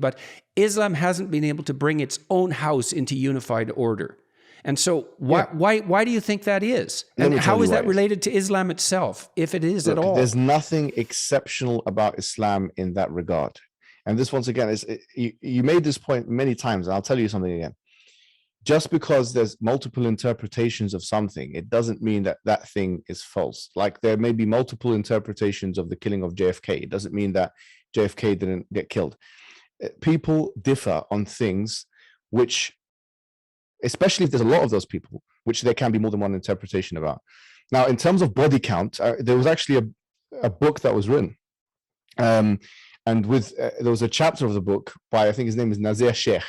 But Islam hasn't been able to bring its own house into unified order. And so why do you think that is? And how is that related to Islam itself, if it is at all? There's nothing exceptional about Islam in that regard. And this, once again, is you made this point many times, and I'll tell you something again. Just because there's multiple interpretations of something, it doesn't mean that that thing is false. Like there may be multiple interpretations of the killing of JFK. It doesn't mean that JFK didn't get killed. People differ on things which, especially if there's a lot of those people, which there can be more than one interpretation about. Now, in terms of body count, there was actually a book that was written. And there was a chapter of the book by, I think his name is Nazir Sheikh.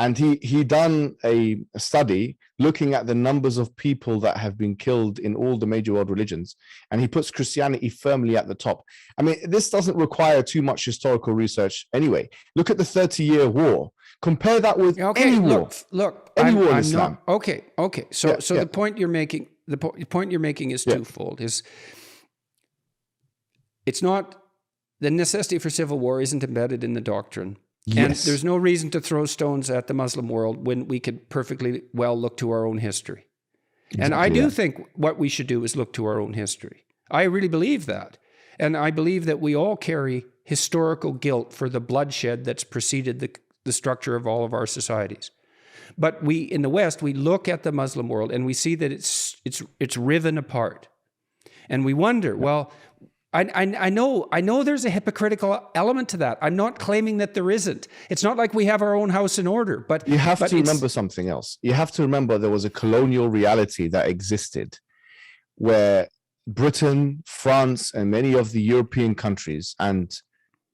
And he done a study looking at the numbers of people that have been killed in all the major world religions. And he puts Christianity firmly at the top. I mean, this doesn't require too much historical research anyway. Look at the 30-year war. Compare that with any war. Look, any war in Islam. Okay. So the point you're making, is twofold. It's not, the necessity for civil war isn't embedded in the doctrine. Yes. And there's no reason to throw stones at the Muslim world when we could perfectly well look to our own history. Exactly, and I do think what we should do is look to our own history. I really believe that. And I believe that we all carry historical guilt for the bloodshed that's preceded the structure of all of our societies. But we, in the West, we look at the Muslim world and we see that it's riven apart. And we wonder, well, I know there's a hypocritical element to that. I'm not claiming that there isn't. It's not like we have our own house in order, but you have to remember something else. You have to remember there was a colonial reality that existed where Britain, France, and many of the European countries and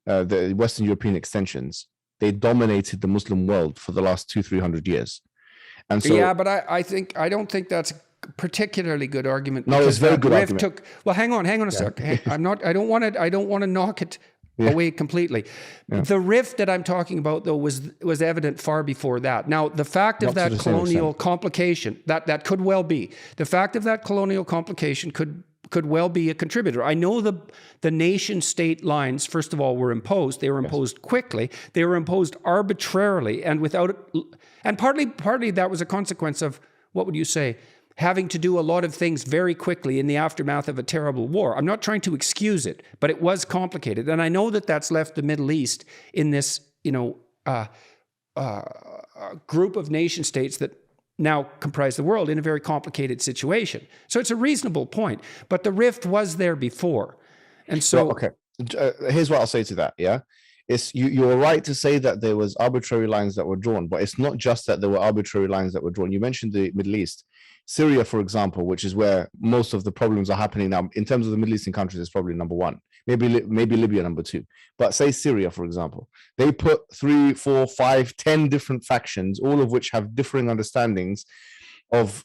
the Western European extensions, they dominated the Muslim world for the last 200-300 years. And so, yeah, but I don't think that's particularly good argument. No, it's very good argument. Well, hang on a sec. I don't want to knock it away completely. Yeah. The rift that I'm talking about, though, was evident far before that. Now, the fact of that colonial complication, that could well be. The fact of that colonial complication could well be a contributor. I know the nation-state lines, first of all, were imposed. They were imposed quickly. They were imposed arbitrarily and partly that was a consequence of, what would you say, having to do a lot of things very quickly in the aftermath of a terrible war. I'm not trying to excuse it, but it was complicated. And I know that that's left the Middle East in this, group of nation states that now comprise the world in a very complicated situation. So it's a reasonable point, but the rift was there before. And so... Well, okay, here's what I'll say to that, yeah? You're right to say that there was arbitrary lines that were drawn, but it's not just that there were arbitrary lines that were drawn. You mentioned the Middle East. Syria, for example, which is where most of the problems are happening now, in terms of the Middle Eastern countries, is probably number one. Maybe Libya number two. But say Syria, for example, they put 3, 4, 5, 10 different factions, all of which have differing understandings of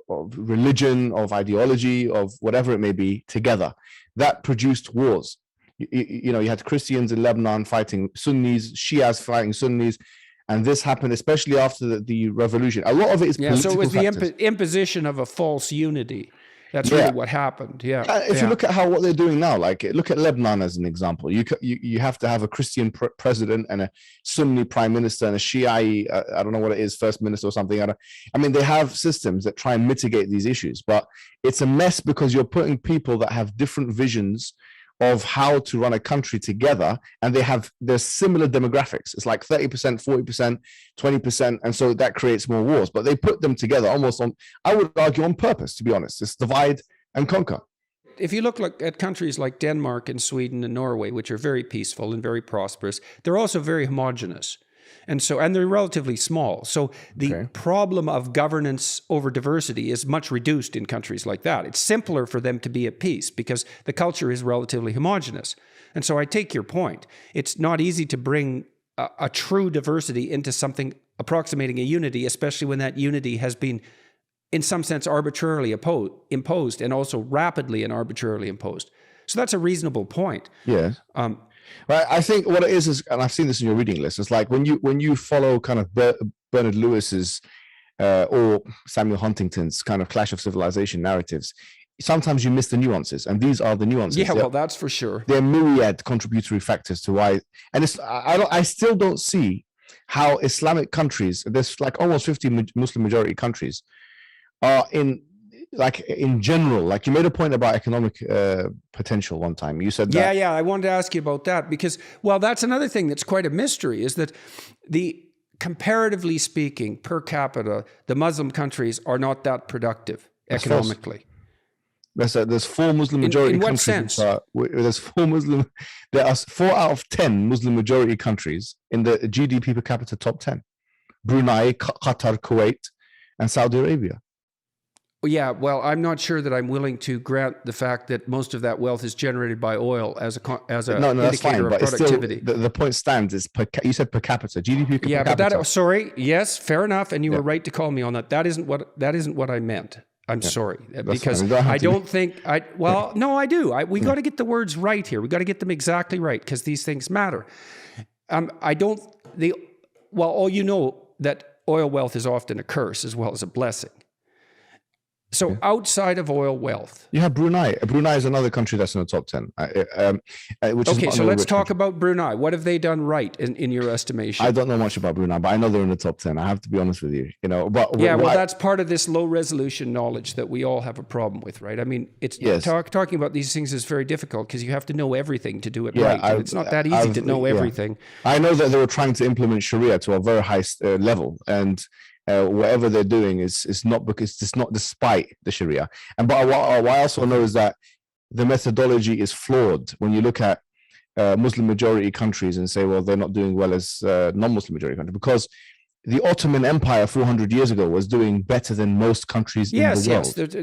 religion, of ideology, of whatever it may be, together. That produced wars. You had Christians in Lebanon fighting Sunnis, Shias fighting Sunnis. And this happened especially after the revolution. A lot of it is political so it was factors. The imposition of a false unity. That's really what happened. Yeah. If you look at what they're doing now, like look at Lebanon as an example. You have to have a Christian president and a Sunni prime minister and a Shia, I don't know what it is, first minister or something. I mean, they have systems that try and mitigate these issues, but it's a mess because you're putting people that have different visions of how to run a country together, and there's similar demographics. It's like 30%, 40%, 20%, and so that creates more wars. But they put them together almost I would argue on purpose, to be honest. It's divide and conquer. If you look at countries like Denmark and Sweden and Norway, which are very peaceful and very prosperous, they're also very homogenous. And they're relatively small. So the problem of governance over diversity is much reduced in countries like that. It's simpler for them to be at peace because the culture is relatively homogenous. And so I take your point. It's not easy to bring a true diversity into something approximating a unity, especially when that unity has been, in some sense, arbitrarily imposed and also rapidly and arbitrarily imposed. So that's a reasonable point. Yeah. Right. I think what it is, and I've seen this in your reading list, it's like when you follow kind of Bernard Lewis's or Samuel Huntington's kind of Clash of Civilization narratives, sometimes you miss the nuances, and these are the nuances. Yeah, well, that's for sure. There are myriad contributory factors to why, and I still don't see how Islamic countries, there's like almost 50 Muslim majority countries, are in general, like you made a point about economic potential one time. You said that. Yeah, I wanted to ask you about that because, well, that's another thing that's quite a mystery, is that comparatively speaking, per capita, the Muslim countries are not that productive economically. There's 4 Muslim majority in what countries. Sense? There are 4 out of 10 Muslim majority countries in the GDP per capita top 10. Brunei, Qatar, Kuwait, and Saudi Arabia. Yeah, well, I'm not sure that I'm willing to grant the fact that most of that wealth is generated by oil as a indicator of productivity. Still, the point stands is you said per capita GDP. Yeah, per capita. But sorry, yes, fair enough, and you were right to call me on that. That isn't what I meant. I'm sorry, because I don't think no, I do. We got to get the words right here. We got to get them exactly right because these things matter. You know that oil wealth is often a curse as well as a blessing. So outside of oil wealth, you have Brunei. Brunei is another country that's in the top 10. So let's talk about Brunei. What have they done right in your estimation? I don't know much about Brunei, but I know they're in the top 10. I have to be honest with you. That's part of this low resolution knowledge that we all have a problem with, right? I mean, talking about these things is very difficult because you have to know everything to do it right. And it's not that easy to know everything. I know that they were trying to implement Sharia to a very high level, and whatever they're doing is not because it's not despite the Sharia. But what I also know is that the methodology is flawed when you look at Muslim majority countries and say, well, they're not doing well as non-Muslim majority countries, because the Ottoman Empire 400 years ago was doing better than most countries in the world.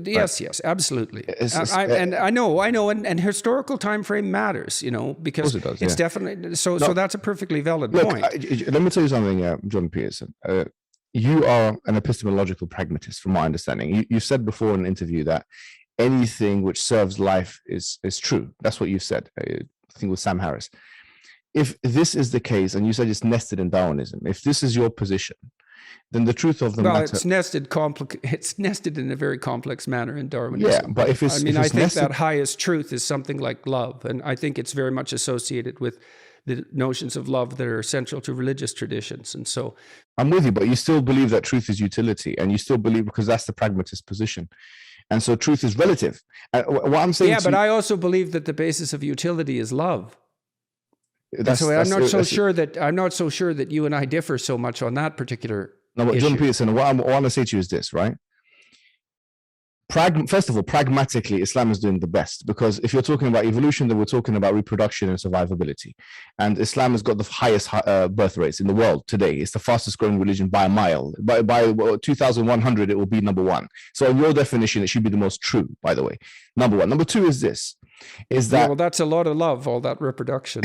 Yes, absolutely. I know, and historical time frame matters, because it's definitely so that's a perfectly valid point. Let me tell you something, John Peterson. You are an epistemological pragmatist, from my understanding. You said before in an interview that anything which serves life is true. That's what you said, I think with Sam Harris. If this is the case, and you said it's nested in Darwinism, if this is your position, then the truth of the matter... it's nested in a very complex manner in Darwinism. Yeah, but if it's... I think that highest truth is something like love, and I think it's very much associated with the notions of love that are central to religious traditions. And so I'm with you, but you still believe that truth is utility, and you still believe, because that's the pragmatist position. And so truth is relative. What I'm saying but I also believe that the basis of utility is love. I'm not so sure that you and I differ so much on that particular issue. John Peterson, what I want to say to you is this, right? First of all, pragmatically, Islam is doing the best, because if you're talking about evolution, then we're talking about reproduction and survivability. And Islam has got the highest birth rates in the world today. It's the fastest growing religion by a mile. By 2100, it will be number 1. So in your definition, it should be the most true, by the way. Number 1. Number 2 is this. That's a lot of love, all that reproduction.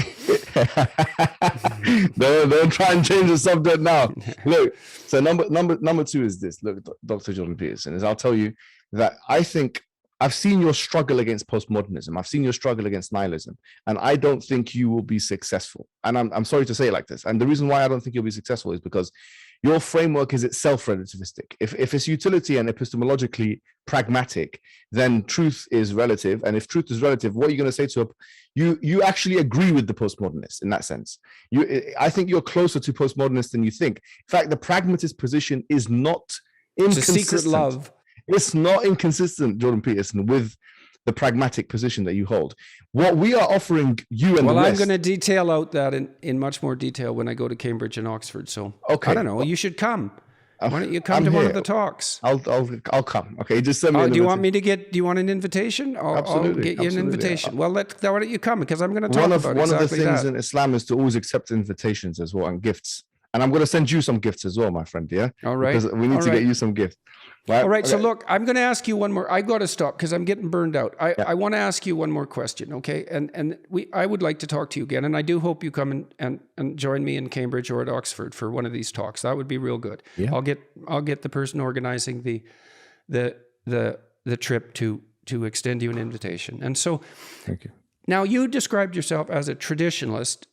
Don't try and change the subject now. Look, so number 2 is this. Look, Dr. Jordan Peterson, is I'll tell you that I think I've seen your struggle against postmodernism. I've seen your struggle against nihilism, and I don't think you will be successful. And I'm sorry to say it like this. And the reason why I don't think you'll be successful is because your framework is itself relativistic. If it's utility and epistemologically pragmatic, then truth is relative. And if truth is relative, what are you going to say to you actually agree with the postmodernists in that sense. I think you're closer to postmodernists than you think. In fact, the pragmatist position is not inconsistent. It's a secret love. It's not inconsistent, Jordan Peterson, with the pragmatic position that you hold. What we are offering you and the West... I'm going to detail out that in much more detail when I go to Cambridge and Oxford. So I don't know. You should come. Why don't you come to one of the talks? I'll come. Okay, just send me. Do you want me to get? Do you want an invitation? I'll get you an invitation. Well, why don't you come? Because I'm going to talk about exactly that. One of the things in Islam is to always accept invitations as well, and gifts. And I'm going to send you some gifts as well, my friend. Yeah. All right. Because we need to get you some gifts. Right? All right. Okay. So look, I'm going to ask you one more. I got to stop because I'm getting burned out. I want to ask you one more question. Okay. And I would like to talk to you again. And I do hope you come and join me in Cambridge or at Oxford for one of these talks. That would be real good. Yeah. I'll get the person organizing the trip to extend you an invitation. And so, thank you. Now you described yourself as a traditionalist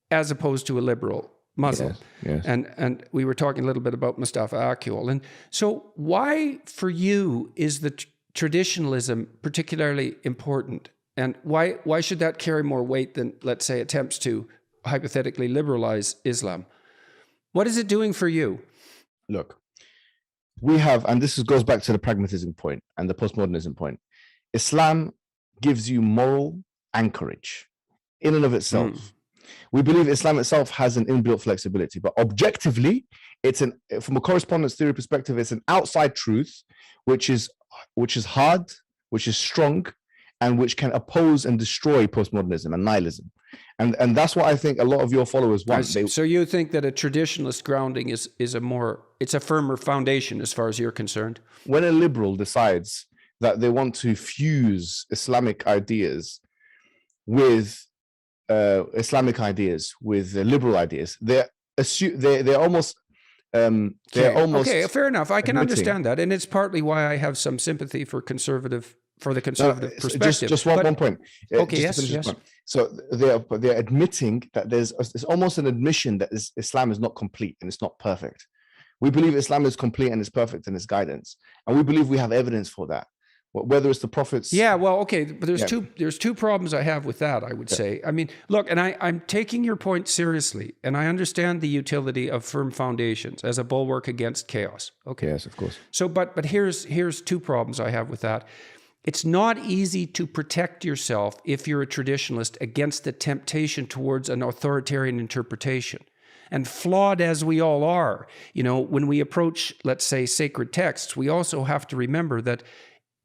as opposed to a liberal Muslim. Yes. And we were talking a little bit about Mustafa Akyol. And so why for you is the traditionalism particularly important? And why should that carry more weight than, let's say, attempts to hypothetically liberalize Islam? What is it doing for you? Look, we have, and this goes back to the pragmatism point and the postmodernism point. Islam gives you moral anchorage in and of itself. We believe Islam itself has an inbuilt flexibility, but objectively, from a correspondence theory perspective, it's an outside truth, which is hard, which is strong, and which can oppose and destroy postmodernism and nihilism. And that's what I think a lot of your followers want. So you think that a traditionalist grounding is it's a firmer foundation as far as you're concerned? When a liberal decides that they want to fuse Islamic ideas with liberal ideas, they're almost okay, fair enough. I can understand that, and it's partly why I have some sympathy for the conservative perspective. Just one point. Okay, yes. So they're admitting that there's almost an admission that Islam is not complete and it's not perfect. We believe Islam is complete and it's perfect in its guidance, and we believe we have evidence for that. Whether it's the prophets. Yeah, well, okay, but there's two problems I have with that, I would say. I mean, look, and I'm taking your point seriously, and I understand the utility of firm foundations as a bulwark against chaos. Okay. Yes, of course. So, but here's two problems I have with that. It's not easy to protect yourself if you're a traditionalist against the temptation towards an authoritarian interpretation. And flawed as we all are, when we approach, let's say, sacred texts, we also have to remember that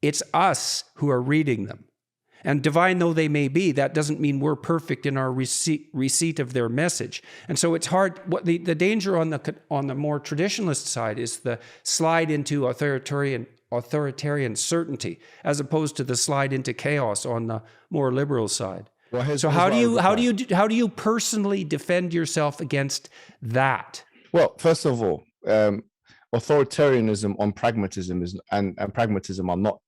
it's us who are reading them. And divine though they may be, that doesn't mean we're perfect in our receipt of their message. And so it's hard. What the danger on the more traditionalist side is the slide into authoritarian certainty, as opposed to the slide into chaos on the more liberal side. Well, so how do you personally defend yourself against that? Well, first of all, authoritarianism on pragmatism and pragmatism are not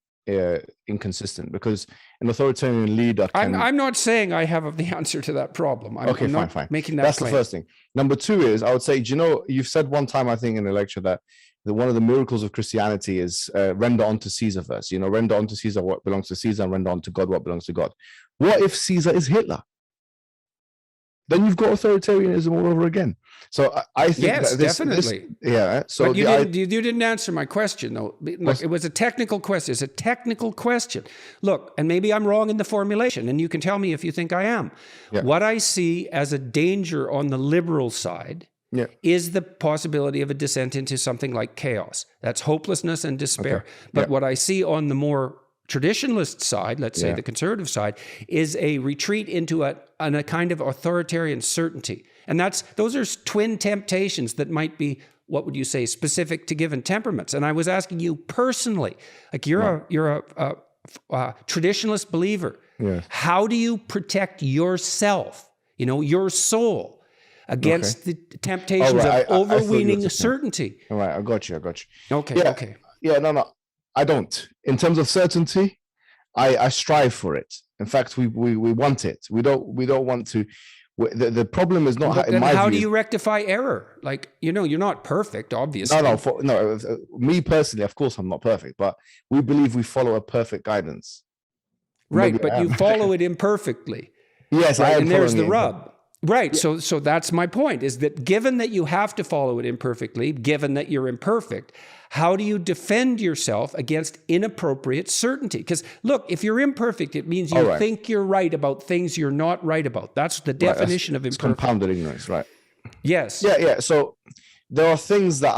inconsistent, because an authoritarian leader I'm not saying I have the answer to that problem. I'm fine. Making that That's claim. The first thing. Number two is, I would say, you've said one time, I think in a lecture, that one of the miracles of Christianity is render unto Caesar first. Render unto Caesar what belongs to Caesar, and render unto God what belongs to God. What if Caesar is Hitler? Then you've got authoritarianism all over again. So I think definitely. So but you didn't answer my question, though. Look, it was a technical question. It's a technical question. Look, and maybe I'm wrong in the formulation, and you can tell me if you think I am. Yeah. What I see as a danger on the liberal side is the possibility of a descent into something like chaos. That's hopelessness and despair. Okay. But what I see on the more traditionalist side, let's say the conservative side, is a retreat into a kind of authoritarian certainty. And those are twin temptations that might be, what would you say, specific to given temperaments. And I was asking you personally, like you're a traditionalist believer. Yes. How do you protect yourself, your soul, against the temptations of overweening certainty? All right, I got you. Okay. Yeah, no. I don't. In terms of certainty, I strive for it. In fact, we want it. We don't want to. The problem is not. How do you rectify error? Like, you're not perfect, obviously. No. Me personally, of course, I'm not perfect, but we believe we follow a perfect guidance. Right, but you follow it imperfectly. Yes, right? I am. And there's the rub. Right. Yeah. So that's my point, is that given that you have to follow it imperfectly, given that you're imperfect, how do you defend yourself against inappropriate certainty? Because look, if you're imperfect, it means you think you're right about things you're not right about. That's the definition of imperfect. It's compounded ignorance, right? Yes. Yeah. So there are things that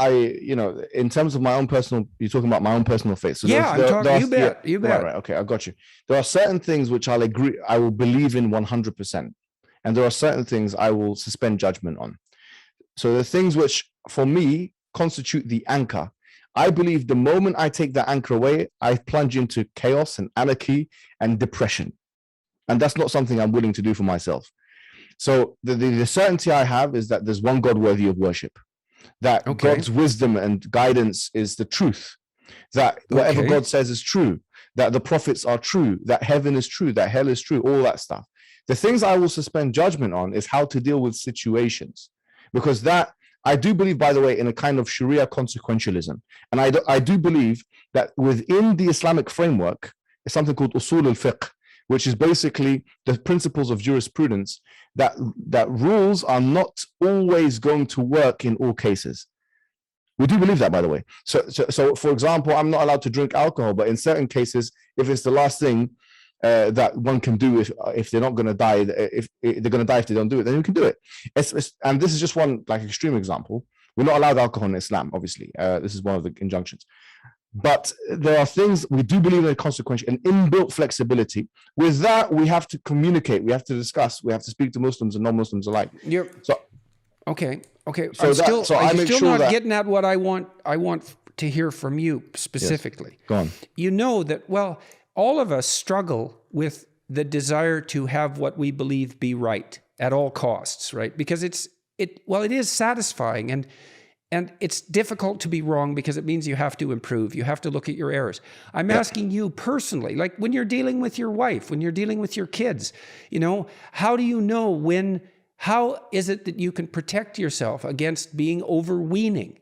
in terms of my own personal, you're talking about my own personal faith. So I'm talking, you bet. Right. Okay, I got you. There are certain things which I will believe in 100%. And there are certain things I will suspend judgment on. So the things which, for me, constitute the anchor, I believe the moment I take that anchor away, I plunge into chaos and anarchy and depression. And that's not something I'm willing to do for myself. So the certainty I have is that there's one God worthy of worship, that God's wisdom and guidance is the truth, that whatever God says is true, that the prophets are true, that heaven is true, that hell is true, all that stuff. The things I will suspend judgment on is how to deal with situations, because that I do believe, by the way, in a kind of Sharia consequentialism. And I do believe that within the Islamic framework is something called usul al-fiqh, which is basically the principles of jurisprudence, that rules are not always going to work in all cases. We do believe that, by the way. So for example, I'm not allowed to drink alcohol, but in certain cases, if it's the last thing that one can do if they're not going to die, if they're going to die if they don't do it, then you can do it. And this is just one like extreme example. We're not allowed alcohol in Islam, obviously. This is one of the injunctions. But there are things we do believe in consequential and inbuilt flexibility. With that, we have to communicate, we have to discuss, we have to speak to Muslims and non-Muslims alike. Okay. So I'm still not getting at what I want to hear from you specifically. Yes. Go on. You know that, well, all of us struggle with the desire to have what we believe be right at all costs, right? Because it is satisfying and it's difficult to be wrong because it means you have to improve. You have to look at your errors. I'm asking you personally, like when you're dealing with your wife, when you're dealing with your kids, how do you know how is it that you can protect yourself against being overweening?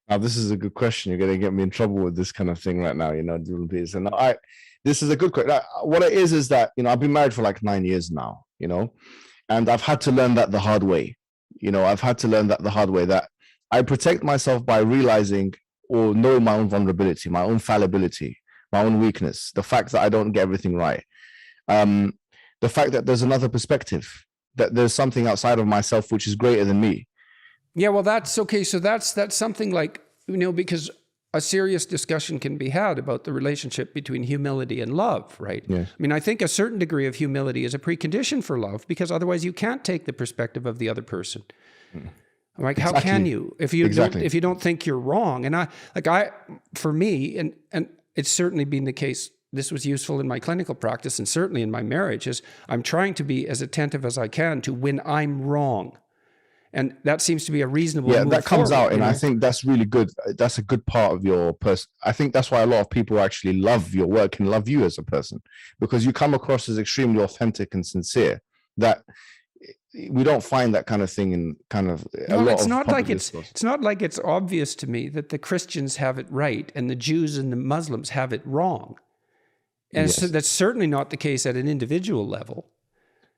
Now, this is a good question. You're going to get me in trouble with this kind of thing right now, And this is a good question. What it is that, I've been married for like 9 years now, and I've had to learn that the hard way. I've had to learn that the hard way, that I protect myself by realizing or know my own vulnerability, my own fallibility, my own weakness, the fact that I don't get everything right. The fact that there's another perspective, that there's something outside of myself which is greater than me. Yeah, well, that's okay. So that's something like, because a serious discussion can be had about the relationship between humility and love, right? Yes. I mean, I think a certain degree of humility is a precondition for love, because otherwise you can't take the perspective of the other person. Like, how can you if you don't think you're wrong? And for me, and it's certainly been the case. This was useful in my clinical practice and certainly in my marriage. Is I'm trying to be as attentive as I can to when I'm wrong. And that seems to be a reasonable move that comes forward, out, and I think that's really good. That's a good part of your person. I think that's why a lot of people actually love your work and love you as a person, because you come across as extremely authentic and sincere. That we don't find that kind of thing in kind of a lot it's of not like discourse. it's not like it's obvious to me that the Christians have it right and the Jews and the Muslims have it wrong. And so that's certainly not the case at an individual level.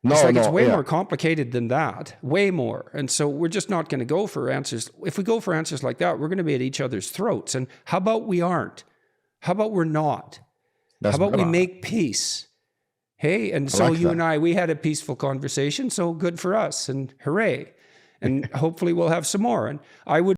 It's way more complicated than that, way more. And so we're just not going to go for answers. If we go for answers like that, we're going to be at each other's throats. And how about we aren't? How about we're not? How about we make peace? Hey, and so you and I, we had a peaceful conversation, so good for us, and hooray. And hopefully we'll have some more. And I would